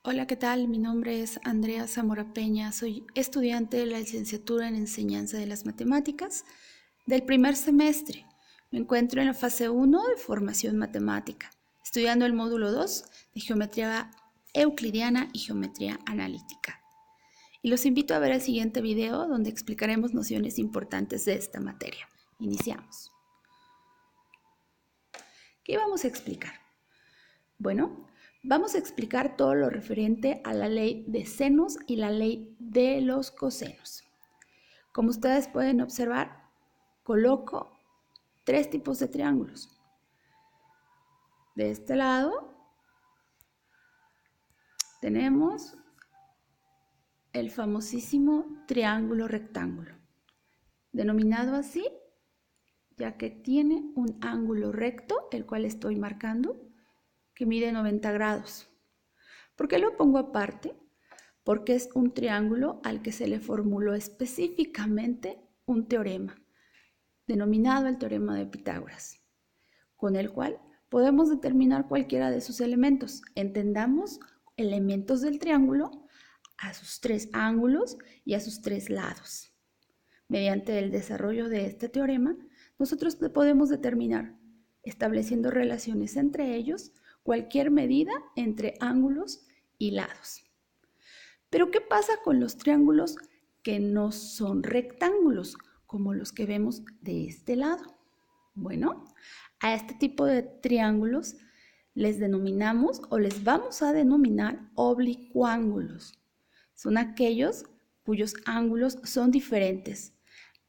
Hola, ¿qué tal? Mi nombre es Andrea Zamora Peña, soy estudiante de la licenciatura en Enseñanza de las Matemáticas del primer semestre. Me encuentro en la fase 1 de formación matemática, estudiando el módulo 2 de geometría euclidiana y geometría analítica. Y los invito a ver el siguiente video donde explicaremos nociones importantes de esta materia. Iniciamos. ¿Qué vamos a explicar? Bueno, vamos a explicar todo lo referente a la ley de senos y la ley de los cosenos. Como ustedes pueden observar, coloco tres tipos de triángulos. De este lado tenemos el famosísimo triángulo rectángulo, denominado así ya que tiene un ángulo recto, el cual estoy marcando, que mide 90 grados. ¿Por qué lo pongo aparte? Porque es un triángulo al que se le formuló específicamente un teorema, denominado el teorema de Pitágoras, con el cual podemos determinar cualquiera de sus elementos. Entendamos elementos del triángulo a sus tres ángulos y a sus tres lados. Mediante el desarrollo de este teorema, nosotros podemos determinar, estableciendo relaciones entre ellos, cualquier medida entre ángulos y lados. Pero ¿qué pasa con los triángulos que no son rectángulos, como los que vemos de este lado? Bueno, a este tipo de triángulos les denominamos o les vamos a denominar oblicuángulos. Son aquellos cuyos ángulos son diferentes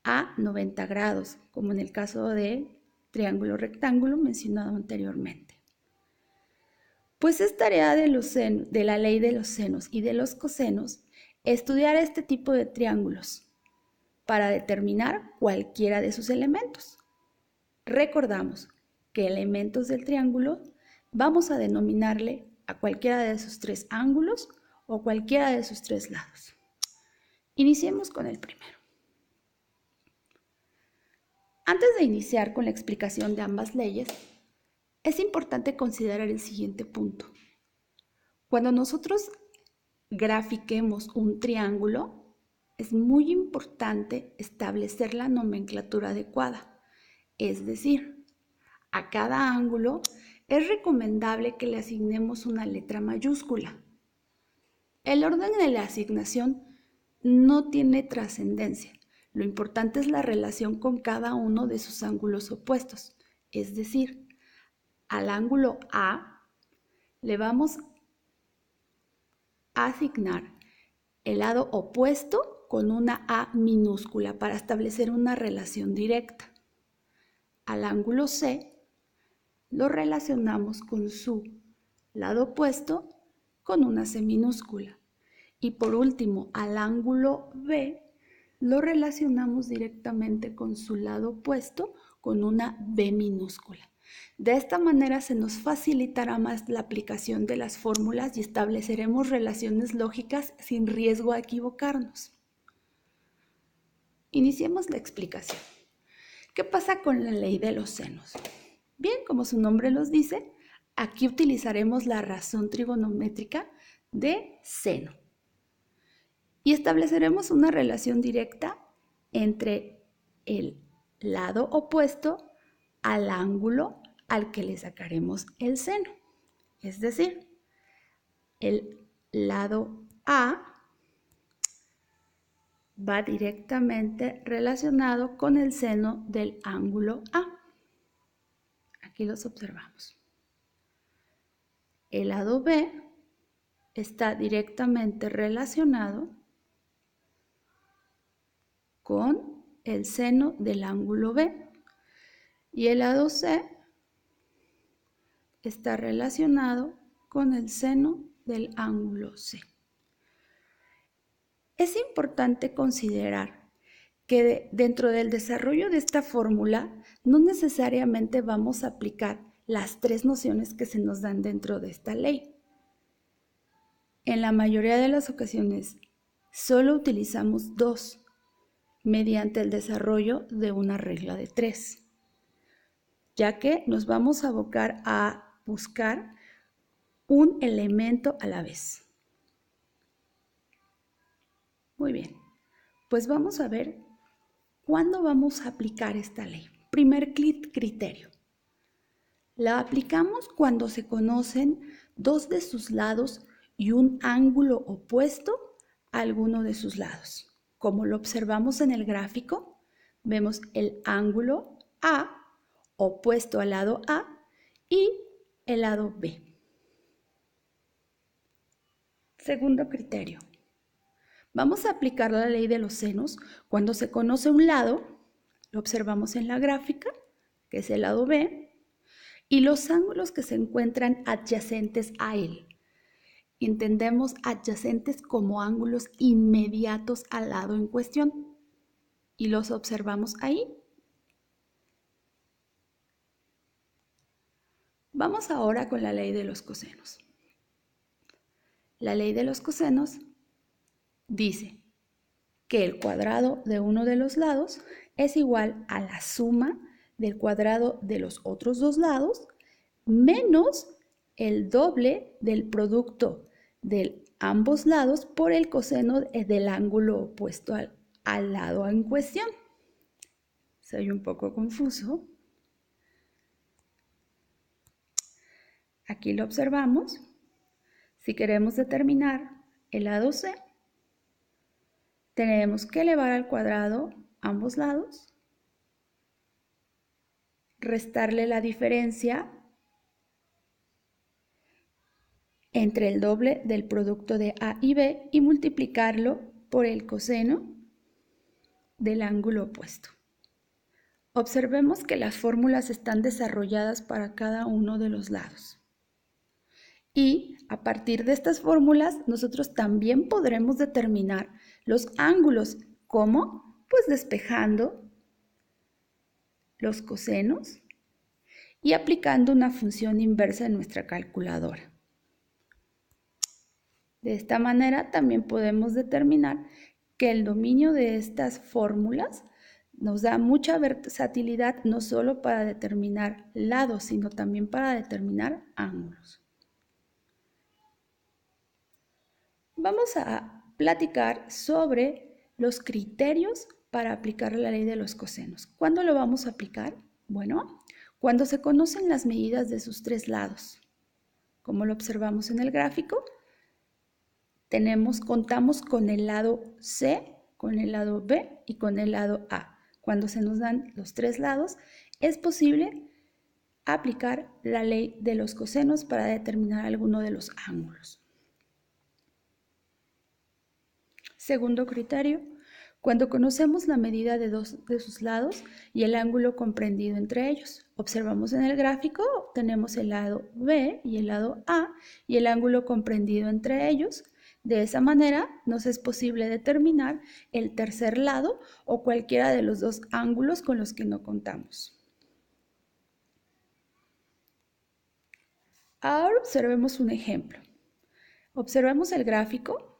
a 90 grados, como en el caso del triángulo rectángulo mencionado anteriormente. Pues es tarea de la ley de los senos y de los cosenos estudiar este tipo de triángulos para determinar cualquiera de sus elementos. Recordamos que elementos del triángulo vamos a denominarle a cualquiera de sus tres ángulos o cualquiera de sus tres lados. Iniciemos con el primero. Antes de iniciar con la explicación de ambas leyes, es importante considerar el siguiente punto. Cuando nosotros grafiquemos un triángulo, es muy importante establecer la nomenclatura adecuada. Es decir, a cada ángulo es recomendable que le asignemos una letra mayúscula. El orden de la asignación no tiene trascendencia. Lo importante es la relación con cada uno de sus ángulos opuestos. Es decir, al ángulo A le vamos a asignar el lado opuesto con una A minúscula para establecer una relación directa. Al ángulo C lo relacionamos con su lado opuesto con una C minúscula. Y por último, al ángulo B lo relacionamos directamente con su lado opuesto con una B minúscula. De esta manera se nos facilitará más la aplicación de las fórmulas y estableceremos relaciones lógicas sin riesgo a equivocarnos. Iniciemos la explicación. ¿Qué pasa con la ley de los senos? Bien, como su nombre los dice, aquí utilizaremos la razón trigonométrica de seno y estableceremos una relación directa entre el lado opuesto al ángulo al que le sacaremos el seno. Es decir, el lado A va directamente relacionado con el seno del ángulo A. Aquí los observamos. El lado B está directamente relacionado con el seno del ángulo B y el lado C está relacionado con el seno del ángulo C. Es importante considerar que dentro del desarrollo de esta fórmula no necesariamente vamos a aplicar las tres nociones que se nos dan dentro de esta ley. En la mayoría de las ocasiones solo utilizamos dos mediante el desarrollo de una regla de tres, ya que nos vamos a abocar a buscar un elemento a la vez. Muy bien, pues vamos a ver cuándo vamos a aplicar esta ley. Primer criterio. La aplicamos cuando se conocen dos de sus lados y un ángulo opuesto a alguno de sus lados. Como lo observamos en el gráfico, vemos el ángulo A opuesto al lado A y el lado B. Segundo criterio. Vamos a aplicar la ley de los senos cuando se conoce un lado, lo observamos en la gráfica, que es el lado B, y los ángulos que se encuentran adyacentes a él. Entendemos adyacentes como ángulos inmediatos al lado en cuestión y los observamos ahí. Vamos ahora con la ley de los cosenos. La ley de los cosenos dice que el cuadrado de uno de los lados es igual a la suma del cuadrado de los otros dos lados menos el doble del producto de ambos lados por el coseno del ángulo opuesto al lado en cuestión. Soy un poco confuso. Aquí lo observamos. Si queremos determinar el lado C, tenemos que elevar al cuadrado ambos lados, restarle la diferencia entre el doble del producto de A y B y multiplicarlo por el coseno del ángulo opuesto. Observemos que las fórmulas están desarrolladas para cada uno de los lados. Y a partir de estas fórmulas, nosotros también podremos determinar los ángulos. ¿Cómo? Pues despejando los cosenos y aplicando una función inversa en nuestra calculadora. De esta manera también podemos determinar que el dominio de estas fórmulas nos da mucha versatilidad no solo para determinar lados, sino también para determinar ángulos. Vamos a platicar sobre los criterios para aplicar la ley de los cosenos. ¿Cuándo lo vamos a aplicar? Bueno, cuando se conocen las medidas de sus tres lados. Como lo observamos en el gráfico, contamos con el lado C, con el lado B y con el lado A. Cuando se nos dan los tres lados, es posible aplicar la ley de los cosenos para determinar alguno de los ángulos. Segundo criterio, cuando conocemos la medida de dos de sus lados y el ángulo comprendido entre ellos. Observamos en el gráfico, tenemos el lado B y el lado A y el ángulo comprendido entre ellos. De esa manera nos es posible determinar el tercer lado o cualquiera de los dos ángulos con los que no contamos. Ahora observemos un ejemplo. Observemos el gráfico.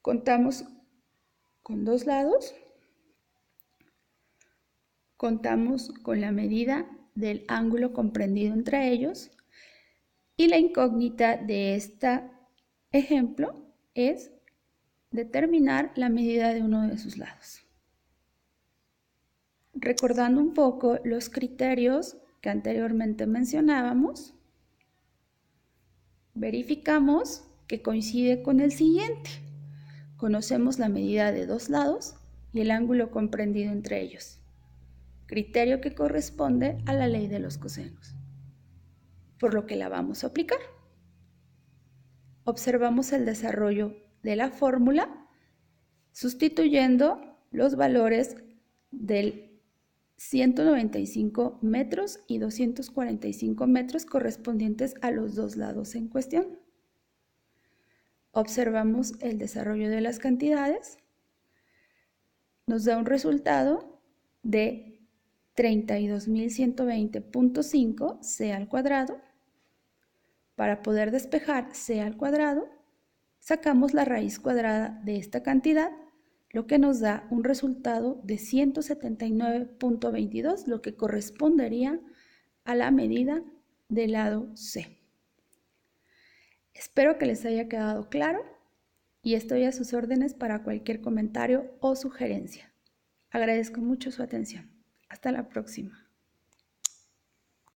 Contamos con dos lados. Contamos con la medida del ángulo comprendido entre ellos. Y la incógnita de este ejemplo es determinar la medida de uno de sus lados. Recordando un poco los criterios que anteriormente mencionábamos, verificamos que coincide con el siguiente. Conocemos la medida de dos lados y el ángulo comprendido entre ellos, criterio que corresponde a la ley de los cosenos, por lo que la vamos a aplicar. Observamos el desarrollo de la fórmula sustituyendo los valores del 195 metros y 245 metros correspondientes a los dos lados en cuestión. Observamos el desarrollo de las cantidades. Nos da un resultado de 32.120.5 c al cuadrado. Para poder despejar c al cuadrado, sacamos la raíz cuadrada de esta cantidad, lo que nos da un resultado de 179.22, lo que correspondería a la medida del lado C. Espero que les haya quedado claro y estoy a sus órdenes para cualquier comentario o sugerencia. Agradezco mucho su atención. Hasta la próxima.